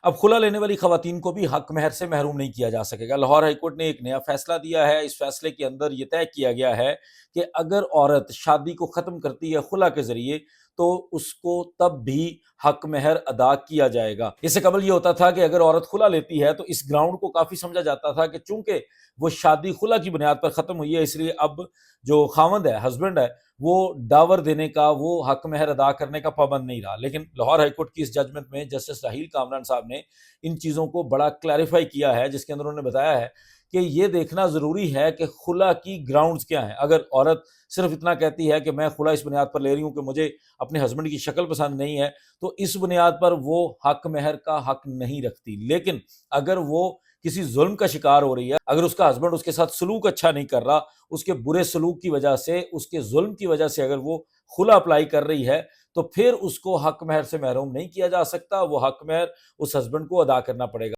اب خلا لینے والی خواتین کو بھی حق مہر سے محروم نہیں کیا جا سکے گا۔ لاہور ہائی کورٹ نے ایک نیا فیصلہ دیا ہے۔ اس فیصلے کے اندر یہ طے کیا گیا ہے کہ اگر عورت شادی کو ختم کرتی ہے خلا کے ذریعے تو اس کو تب بھی حق مہر ادا کیا جائے گا۔ اس سے قبل یہ ہوتا تھا کہ اگر عورت خلا لیتی ہے تو اس گراؤنڈ کو کافی سمجھا جاتا تھا کہ چونکہ وہ شادی خلا کی بنیاد پر ختم ہوئی ہے، اس لیے اب جو خاوند ہے، ہسبینڈ ہے، وہ ڈاور دینے کا، وہ حق مہر ادا کرنے کا پابند نہیں رہا۔ لیکن لاہور ہائی کورٹ کی اس ججمنٹ میں جسٹس راہیل کامران صاحب نے ان چیزوں کو بڑا کلیریفائی کیا ہے، جس کے اندر انہوں نے بتایا ہے کہ یہ دیکھنا ضروری ہے کہ خلا کی گراؤنڈز کیا ہیں۔ اگر عورت صرف اتنا کہتی ہے کہ میں خلا اس بنیاد پر لے رہی ہوں کہ مجھے اپنے ہسبینڈ کی شکل پسند نہیں ہے، تو اس بنیاد پر وہ حق مہر کا حق نہیں رکھتی۔ لیکن اگر وہ کسی ظلم کا شکار ہو رہی ہے، اگر اس کا ہسبینڈ اس کے ساتھ سلوک اچھا نہیں کر رہا، اس کے برے سلوک کی وجہ سے، اس کے ظلم کی وجہ سے اگر وہ خلا اپلائی کر رہی ہے، تو پھر اس کو حق مہر سے محروم نہیں کیا جا سکتا، وہ حق مہر اس ہسبینڈ کو ادا کرنا پڑے گا۔